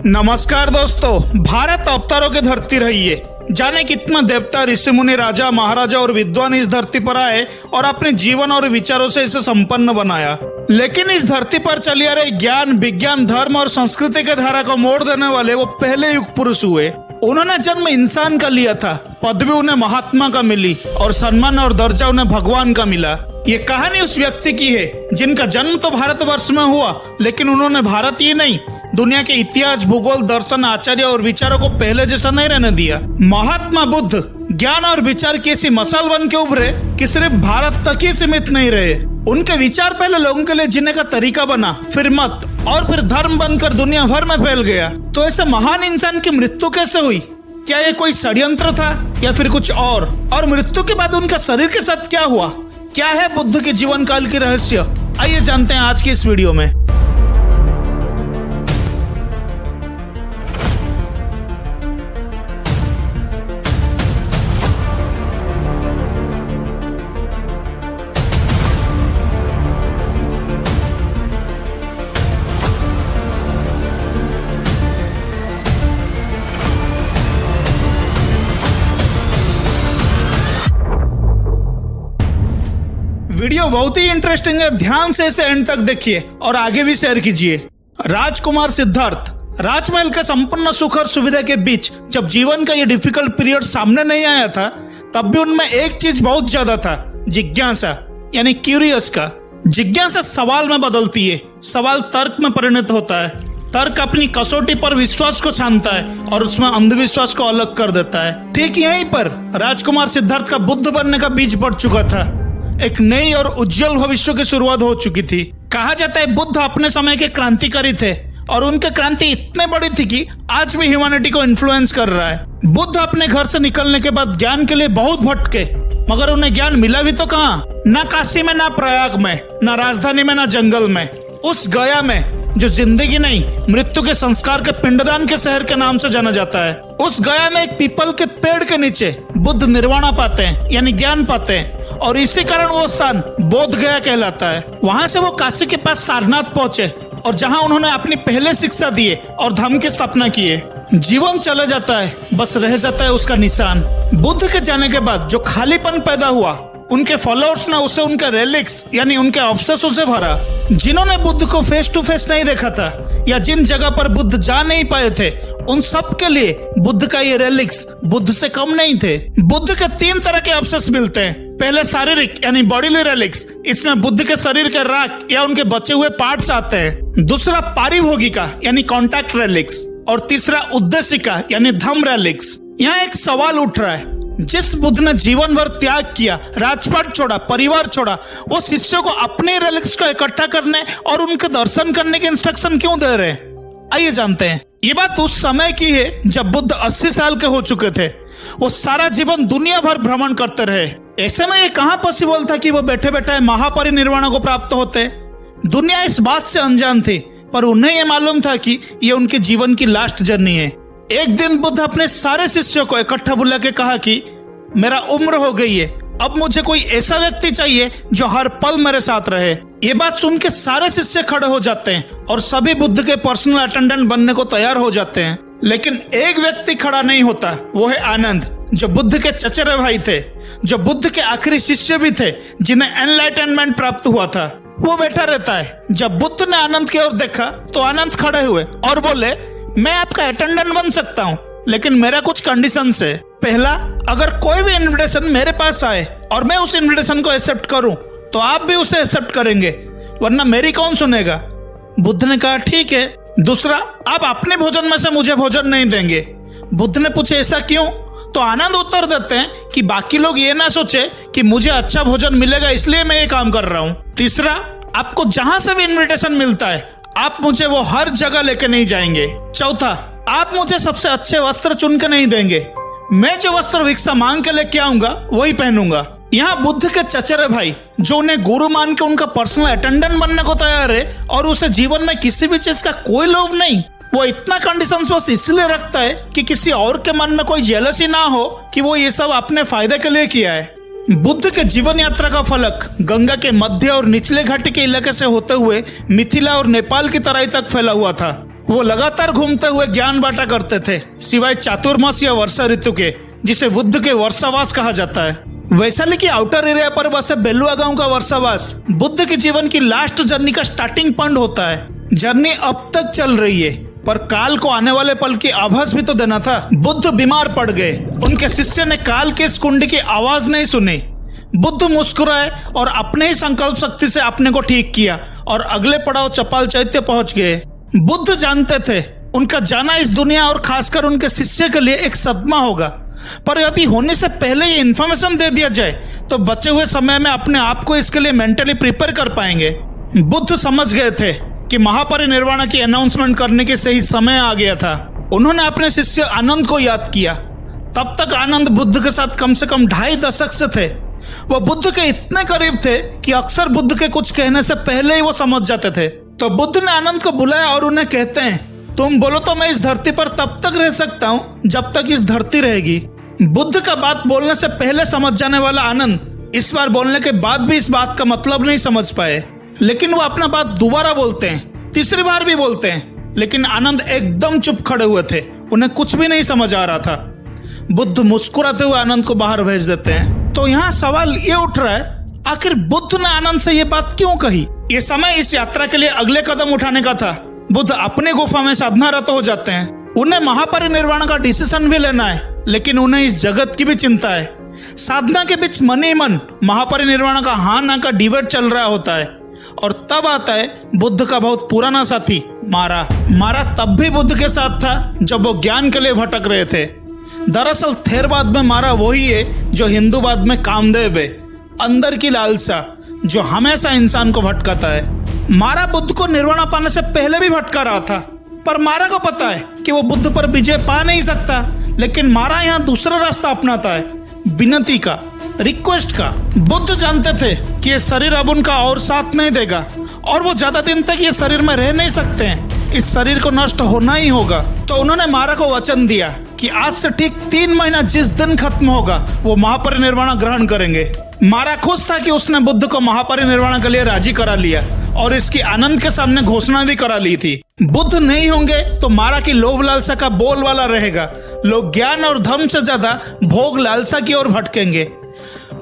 नमस्कार दोस्तों, भारत अवतारों की धरती रही है। जाने कितना देवता, ऋषि मुनि, राजा, महाराजा और विद्वान इस धरती पर आए और अपने जीवन और विचारों से इसे संपन्न बनाया। लेकिन इस धरती पर चली आ रही ज्ञान, विज्ञान, धर्म और संस्कृति के धारा को मोड़ देने वाले वो पहले युग पुरुष हुए। उन्होंने जन्म इंसान का लिया था, पदवी उन्हें महात्मा का मिली और सम्मान और दर्जा उन्हें भगवान का मिला। ये कहानी उस व्यक्ति की है जिनका जन्म तो भारतवर्ष में हुआ, लेकिन उन्होंने भारत ही नहीं, दुनिया के इतिहास, भूगोल, दर्शन, आचार्य और विचारों को पहले जैसा नहीं रहने दिया। महात्मा बुद्ध ज्ञान और विचार की ऐसी मसाल बन के उभरे कि सिर्फ भारत तक ही सीमित नहीं रहे। उनके विचार पहले लोगों के लिए जीने का तरीका बना, फिर मत और फिर धर्म बनकर दुनिया भर में फैल गया। तो ऐसे महान इंसान की मृत्यु कैसे हुई? क्या ये कोई षड्यंत्र था या फिर कुछ और मृत्यु के बाद उनका शरीर के साथ क्या हुआ? क्या है बुद्ध के जीवन काल की रहस्य? आइए जानते हैं आज की इस वीडियो में। वीडियो बहुत ही इंटरेस्टिंग है, ध्यान से इसे एंड तक देखिए और आगे भी शेयर कीजिए। राजकुमार सिद्धार्थ राजमहल के संपूर्ण सुख और सुविधा के बीच जब जीवन का ये डिफिकल्ट पीरियड सामने नहीं आया था, तब भी उनमें एक चीज बहुत ज्यादा था, जिज्ञासा यानी क्यूरियस का। जिज्ञासा सवाल में बदलती है, सवाल तर्क में परिणत होता है, तर्क अपनी कसौटी पर विश्वास को छानता है और उसमें अंधविश्वास को अलग कर देता है। ठीक यहीं पर राजकुमार सिद्धार्थ का बुद्ध बनने का बीज पड़ चुका था। एक नई और उज्जवल भविष्य की शुरुआत हो चुकी थी। कहा जाता है बुद्ध अपने समय के क्रांतिकारी थे और उनकी क्रांति इतने बड़ी थी कि आज भी ह्यूमैनिटी को इन्फ्लुएंस कर रहा है। बुद्ध अपने घर से निकलने के बाद ज्ञान के लिए बहुत भटके, मगर उन्हें ज्ञान मिला भी तो कहाँ? ना काशी में, ना प्रयाग में, ना राजधानी में, ना जंगल में। उस गया में जो जिंदगी नहीं, मृत्यु के संस्कार के पिंडदान के शहर के नाम से जाना जाता है। उस गया में एक पीपल के पेड़ के नीचे बुद्ध निर्वाणा पाते हैं, यानी ज्ञान पाते हैं, और इसी कारण वो स्थान बोध गया कहलाता है। वहां से वो काशी के पास सारनाथ पहुंचे और जहां उन्होंने अपनी पहले शिक्षा दिए और धर्म की स्थापना किए। जीवन चला जाता है, बस रह जाता है उसका निशान। बुद्ध के जाने के बाद जो खालीपन पैदा हुआ, उनके फॉलोअर्स ने उसे उनके रेलिक्स यानी उनके अवशेषों से भरा। जिन्होंने बुद्ध को फेस टू फेस नहीं देखा था या जिन जगह पर बुद्ध जा नहीं पाए थे, उन सब के लिए बुद्ध का ये रेलिक्स बुद्ध से कम नहीं थे। बुद्ध के 3 तरह के अवशेष मिलते हैं। पहले शारीरिक यानी बॉडीली रेलिक्स, इसमें बुद्ध के शरीर के राख या उनके बचे हुए पार्ट्स आते हैं। दूसरा पारिभोगिका यानी कॉन्टैक्ट रेलिक्स, और तीसरा उद्देशिका यानी धम्म रेलिक्स। यहाँ एक सवाल उठ रहा है, जिस बुद्ध ने जीवन भर त्याग किया, राजपाट छोड़ा, परिवार छोड़ा, वो शिष्यों को अपने रेलिक्स को इकट्ठा करने और उनके दर्शन करने के इंस्ट्रक्शन क्यों दे रहे हैं? आइए जानते हैं। ये बात उस समय की है जब बुद्ध 80 साल के हो चुके थे। वो सारा जीवन दुनिया भर भ्रमण करते रहे। ऐसे में ये कहाँ पॉसिबल था कि वो बैठे बैठे महापरिनिर्वाण को प्राप्त होते? दुनिया इस बात से अनजान थी, पर उन्हें ये मालूम था कि ये उनके जीवन की लास्ट जर्नी है। एक दिन बुद्ध अपने सारे शिष्यों को इकट्ठा बुला के कहा कि मेरा उम्र हो गई है, अब मुझे कोई ऐसा व्यक्ति चाहिए जो हर पल मेरे साथ रहे। ये बात सुन के सारे शिष्य खड़े हो जाते हैं और सभी बुद्ध के पर्सनल अटेंडेंट बनने को तैयार हो जाते हैं। लेकिन एक व्यक्ति खड़ा नहीं होता, वो है आनंद, जो बुद्ध के चचेरे भाई थे, जो बुद्ध के आखिरी शिष्य भी थे, जिन्हें एनलाइटनमेंट प्राप्त हुआ था। वो बैठा रहता है। जब बुद्ध ने आनंद की ओर देखा तो आनंद खड़े हुए और बोले, मैं आपका अटेंडेंट बन सकता हूँ, लेकिन मेरा कुछ कंडीशंस है। पहला, अगर कोई भी इनविटेशन मेरे पास आए और मैं उस इनविटेशन को एक्सेप्ट करूं, तो आप भी उसे एक्सेप्ट करेंगे, वरना मेरी कौन सुनेगा? बुद्ध ने कहा ठीक है। दूसरा, आप अपने भोजन में से मुझे भोजन नहीं देंगे। बुद्ध ने पूछे ऐसा क्यों? तो आनंद उत्तर देते हैं कि बाकी लोग ये ना सोचे कि मुझे अच्छा भोजन मिलेगा इसलिए मैं ये काम कर रहा हूँ। तीसरा, आपको जहां से भी इनविटेशन मिलता है, आप मुझे वो हर जगह लेके नहीं जाएंगे। चौथा, आप मुझे सबसे अच्छे वस्त्र चुन के नहीं देंगे, मैं जो वस्त्र भिक्षा मांग के लेके आऊंगा वही पहनूंगा। यहाँ बुद्ध के चचेरे भाई, जो उन्हें गुरु मान के उनका पर्सनल अटेंडेंट बनने को तैयार है और उसे जीवन में किसी भी चीज का कोई लोभ नहीं, वो इतना कंडीशंस बस इसलिए रखता है कि किसी और के मन में कोई जेलसी ना हो कि वो ये सब अपने फायदे के लिए किया है। बुद्ध के जीवन यात्रा का फलक गंगा के मध्य और निचले घाटी के इलाके से होते हुए मिथिला और नेपाल की तराई तक फैला हुआ था। वो लगातार घूमते हुए ज्ञान बांटा करते थे, सिवाय चातुर्मास या वर्षा ऋतु के, जिसे बुद्ध के वर्षावास कहा जाता है। वैशाली की आउटर एरिया पर बसे बेलुआ गांव का वर्षावास बुद्ध के जीवन की लास्ट जर्नी का स्टार्टिंग पॉइंट होता है। जर्नी अब तक चल रही है, पर काल को आने वाले पल की आभास भी तो देना था। बुद्ध बीमार पड़ गए। उनके शिष्य ने काल की इस कुंडी की आवाज नहीं सुनी। बुद्ध मुस्कुराए और अपने ही संकल्प शक्ति से अपने को ठीक किया और अगले पड़ाव चपाल चैत्य पहुंच गए। बुद्ध जानते थे उनका जाना इस दुनिया और खासकर उनके शिष्य के लिए एक सदमा होगा, पर यदि होने से पहले ये इन्फॉर्मेशन दे दिया जाए तो बचे हुए समय में अपने आप को इसके लिए मेंटली प्रिपेयर कर पाएंगे। बुद्ध समझ गए थे कि महापरिनिर्वाण की अनाउंसमेंट करने के सही समय आ गया था। उन्होंने अपने शिष्य आनंद को याद किया। तब तक आनंद बुद्ध के साथ कम से कम 2.5 दशक से थे। वो बुद्ध के इतने करीब थे कि अक्सर बुद्ध के कुछ कहने से पहले ही वो समझ जाते थे। तो बुद्ध ने आनंद को बुलाया और उन्हें कहते हैं, तुम बोलो तो मैं इस धरती पर तब तक रह सकता हूँ जब तक इस धरती रहेगी। बुद्ध का बात बोलने से पहले समझ जाने वाला आनंद इस बार बोलने के बाद भी इस बात का मतलब नहीं समझ पाए, लेकिन वो अपना बात दोबारा बोलते हैं, तीसरी बार भी बोलते हैं, लेकिन आनंद एकदम चुप खड़े हुए थे। उन्हें कुछ भी नहीं समझ आ रहा था। बुद्ध मुस्कुराते हुए आनंद को बाहर भेज देते हैं। तो यहाँ सवाल ये उठ रहा है, आखिर बुद्ध ने आनंद से ये बात क्यों कही? ये समय इस यात्रा के लिए अगले कदम उठाने का था। बुद्ध अपने गुफा में साधनारत हो जाते हैं। उन्हें महापरिनिर्वाण का डिसीजन भी लेना है, लेकिन उन्हें इस जगत की भी चिंता है। साधना के बीच मन ही मन महापरिनिर्वाण का हाँ ना का डिबेट चल रहा होता है, और तब आता है बुद्ध का बहुत पुराना साथी मारा तब भी बुद्ध के साथ था जब वो ज्ञान के लिए भटक रहे थे। दरअसल थेरवाद में मारा वही है जो हिंदूवाद में कामदेव है, अंदर की लालसा जो हमेशा इंसान को भटकाता है। मारा बुद्ध को निर्वाणा पाने से पहले भी भटका रहा था, पर मारा को पता है कि वो बुद्ध पर विजय पा नहीं सकता, लेकिन मारा यहाँ दूसरा रास्ता अपनाता है, विनती का, रिक्वेस्ट का। बुद्ध जानते थे कि ये शरीर अब उनका और साथ नहीं देगा और वो ज्यादा दिन तक ये शरीर में रह नहीं सकते हैं, इस शरीर को नष्ट होना ही होगा। तो उन्होंने मारा को वचन दिया कि आज से ठीक 3 महीना जिस दिन खत्म होगा वो महापरिनिर्वाण ग्रहण करेंगे। मारा खुश था कि उसने बुद्ध को महापरिनिर्वाण के लिए राजी करा लिया और इसकी आनंद के सामने घोषणा भी करा ली थी। बुद्ध नहीं होंगे तो मारा की लोभ लालसा का बोलबाला रहेगा। लोग ज्ञान और धर्म से ज्यादा भोग लालसा की ओर भटकेंगे।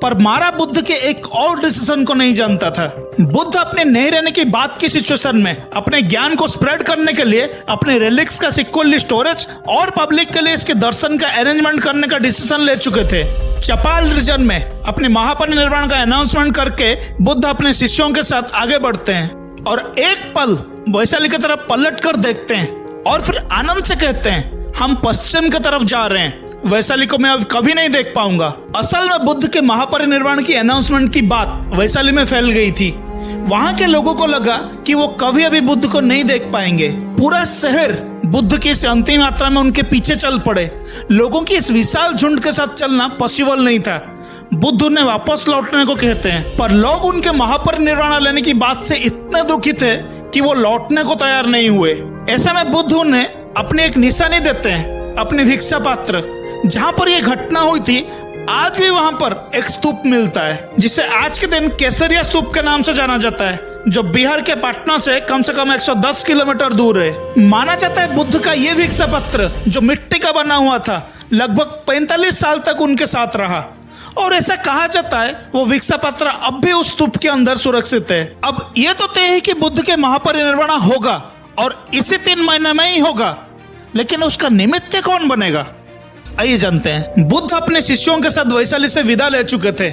पर मारा बुद्ध के एक और डिसीजन को नहीं जानता था। बुद्ध अपने नहीं रहने की बात की सिचुएशन में अपने ज्ञान को स्प्रेड करने के लिए अपने रिलिक्स का सिक्वल स्टोरेज और पब्लिक के लिए इसके दर्शन का अरेंजमेंट करने का डिसीजन ले चुके थे। चपाल रीजन में अपने महापरिनिर्वाण का अनाउंसमेंट करके बुद्ध अपने शिष्यों के साथ आगे बढ़ते हैं और एक पल वैशाली की तरफ पलट कर देखते हैं और फिर आनंद से कहते हैं, हम पश्चिम की तरफ जा रहे हैं, वैशाली को मैं अब कभी नहीं देख पाऊंगा। असल में बुद्ध के महापरिनिर्वाण की अनाउंसमेंट की बात वैशाली में फैल गई थी। वहां के लोगों को लगा कि वो कभी अभी बुद्ध को नहीं देख पाएंगे। पूरा शहर बुद्ध की इस अंतिम यात्रा में उनके पीछे चल पड़े। लोगों की इस विशाल झुंड के साथ चलना पॉसिबल नहीं था। बुद्ध उन्हें वापस लौटने को कहते हैं, पर लोग उनके महापरिनिर्वाण लेने की बात से इतने दुखी थे कि वो लौटने को तैयार नहीं हुए। ऐसे में बुद्ध उन्हें अपनी एक निशानी देते हैं, अपनी भिक्षा पात्र। जहां पर यह घटना हुई थी आज भी वहां पर एक स्तूप मिलता है, जिसे आज के दिन केसरिया स्तूप के नाम से जाना जाता है, जो बिहार के पटना से कम 110 किलोमीटर दूर है। माना जाता है बुद्ध का ये भिक्षा पत्र जो मिट्टी का बना हुआ था लगभग 45 साल तक उनके साथ रहा, और ऐसा कहा जाता है वो भिक्षा पत्र अब भी उस स्तूप के अंदर सुरक्षित है। अब ये तो तय है कि बुद्ध के महापरिनिर्वाण होगा और इसी 3 महीने में ही होगा, लेकिन उसका निमित्त कौन बनेगा? आइए जानते हैं। बुद्ध अपने शिष्यों के साथ वैशाली से विदा ले चुके थे।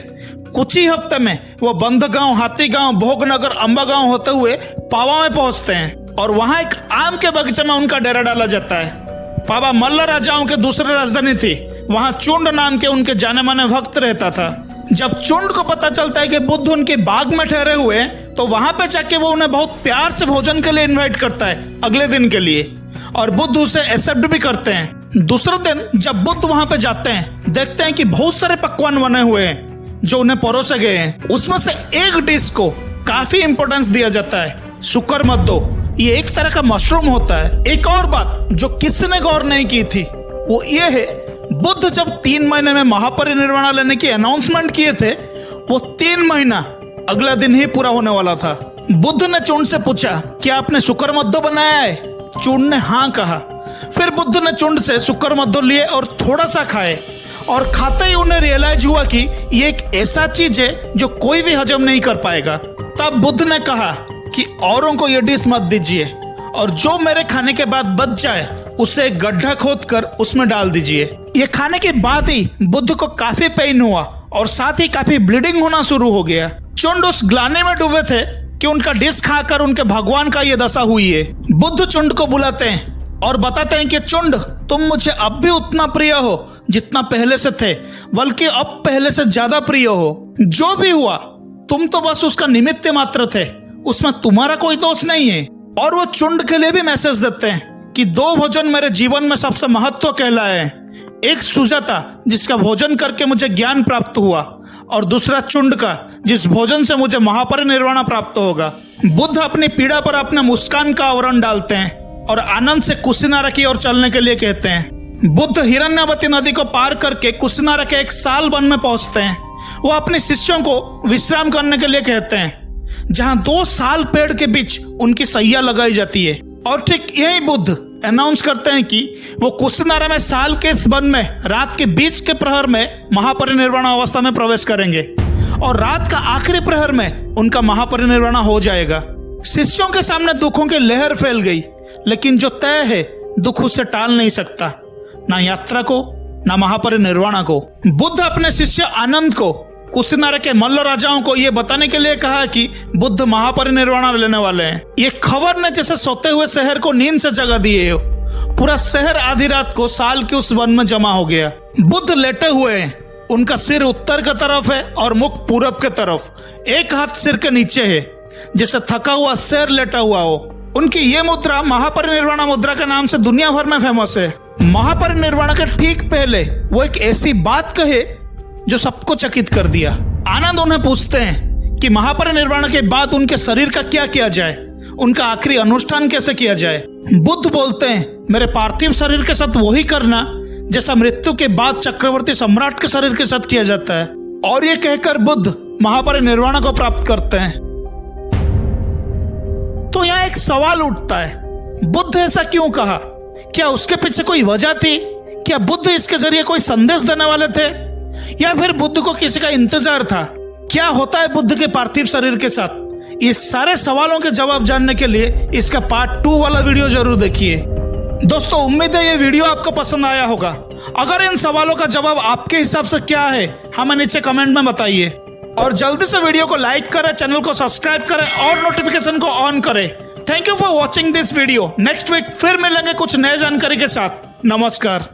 कुछ ही हफ्ते में वो बंदगांव, हाथीगांव, भोगनगर, अंबागांव होते हुए पावा में पहुंचते हैं और वहां एक आम के बगीचे में उनका डेरा डाला जाता है। पावा मल्ल राजाओं के दूसरी राजधानी थी। वहां चुंड नाम के उनके जाने माने भक्त रहता था। जब चुंड को पता चलता है कि बुद्ध उनके बाग में ठहरे हुए हैं, तो वहां पे जाके वो उन्हें बहुत प्यार से भोजन के लिए इन्वाइट करता है अगले दिन के लिए, और बुद्ध उसे एक्सेप्ट भी करते हैं। दूसरे दिन जब बुद्ध वहां पे जाते हैं, देखते हैं कि बहुत सारे पकवान बने हुए हैं जो उन्हें परोसे गए हैं। उसमें से एक डिश को काफी इंपॉर्टेंस दिया जाता है, शुकर मद्दो। ये एक तरह का मशरूम होता है। एक और बात जो किसी ने गौर नहीं की थी वो ये है, बुद्ध जब 3 महीने में महापरिनिर्वाण लेने की अनाउंसमेंट किए थे, वो 3 महीना अगला दिन ही पूरा होने वाला था। बुद्ध ने चुंड से पूछा, क्या आपने शुकर मद्दो बनाया है? चुंड ने हाँ कहा। फिर बुद्ध ने चुंड से शुक्र मधु लिए और थोड़ा सा खाए, और खाते ही उन्हें रियलाइज हुआ कि ये एक ऐसा चीज है जो कोई भी हजम नहीं कर पाएगा। तब बुद्ध ने कहा कि औरों को ये डिश मत दीजिए, और जो मेरे खाने के बाद बच जाए उसे एक गड्ढा खोदकर उसमें डाल दीजिए। ये खाने के बाद ही बुद्ध को काफी पेन हुआ और साथ ही काफी ब्लीडिंग होना शुरू हो गया। चुंड उस ग्लानि में डूबे थे कि उनका डिश खाकर उनके भगवान का ये दशा हुई है। बुद्ध चुंड को बुलाते हैं और बताते हैं कि चुंड, तुम मुझे अब भी उतना प्रिय हो जितना पहले से थे, बल्कि अब पहले से ज्यादा प्रिय हो। जो भी हुआ तुम तो बस उसका निमित्त मात्र थे, उसमें तुम्हारा कोई दोष नहीं है। और वो चुंड के लिए भी मैसेज देते हैं कि दो भोजन मेरे जीवन में सबसे महत्व कहलाए हैं। एक सुजाता जिसका भोजन करके मुझे ज्ञान प्राप्त हुआ, और दूसरा चुंड का जिस भोजन से मुझे महापरिनिर्वाण प्राप्त होगा। बुद्ध अपनी पीड़ा पर अपने मुस्कान का आवरण डालते हैं और आनंद से कुशीनारा की ओर चलने के लिए कहते हैं। बुद्ध हिरण्यवती नदी को पार करके कुशीनारा के एक साल वन में पहुंचते हैं। वो अपने शिष्यों को विश्राम करने के लिए कहते हैं, जहां 2 साल पेड़ के बीच उनकी सैया लगाई जाती है। और ठीक यही बुद्ध अनाउंस करते हैं कि वो कुशीनारा में साल के इस वन में रात के बीच के प्रहर में महापरिनिर्वाण अवस्था में प्रवेश करेंगे, और रात का आखिरी प्रहर में उनका महापरिनिर्वाण हो जाएगा। शिष्यों के सामने दुखों की लहर फैल गई, लेकिन जो तय है दुख उससे टाल नहीं सकता, ना यात्रा को ना महापरिनिर्वाण को। बुद्ध अपने शिष्य आनंद को, कुशीनारा के मल्ल राजाओं को यह बताने के लिए कहा कि बुद्ध महापरिनिर्वाण लेने वाले हैं। ये खबर ने जैसे सोते हुए शहर को नींद से जगा दिए हो। पूरा शहर आधी रात को साल के उस वन में जमा हो गया। बुद्ध लेटे हुए हैं, उनका सिर उत्तर की तरफ है और मुख पूरब की तरफ। एक हाथ सिर के नीचे है, जैसे थका हुआ शेर लेटा हुआ हो। उनकी ये मुद्रा महापरिनिर्वाण मुद्रा के नाम से दुनिया भर में फेमस है। महापरिनिर्वाण के ठीक पहले वो एक ऐसी बात कहे जो सबको चकित कर दिया। आनंद उन्हें पूछते हैं कि महापरिनिर्वाण के बाद उनके शरीर का क्या किया जाए, उनका आखिरी अनुष्ठान कैसे किया जाए। बुद्ध बोलते हैं, मेरे पार्थिव शरीर के साथ वही करना जैसा मृत्यु के बाद चक्रवर्ती सम्राट के शरीर के साथ किया जाता है। और ये कहकर बुद्ध महापरिनिर्वाण को प्राप्त करते हैं। तो यहाँ एक सवाल उठता है, बुद्ध ऐसा क्यों कहा? क्या उसके पीछे कोई वजह थी? क्या बुद्ध इसके जरिए कोई संदेश देने वाले थे, या फिर बुद्ध को किसी का इंतजार था? क्या होता है बुद्ध के पार्थिव शरीर के साथ? इस सारे सवालों के जवाब जानने के लिए इसका पार्ट 2 वाला वीडियो जरूर देखिए। दोस्तों, उम्मीद है ये वीडियो आपको पसंद आया होगा। अगर इन सवालों का जवाब आपके हिसाब से क्या है, हमें नीचे कमेंट में बताइए। और जल्दी से वीडियो को लाइक करें, चैनल को सब्सक्राइब करें और नोटिफिकेशन को ऑन करें। Thank you for watching this video. Next week फिर मिलेंगे कुछ नए जानकारी के साथ। नमस्कार।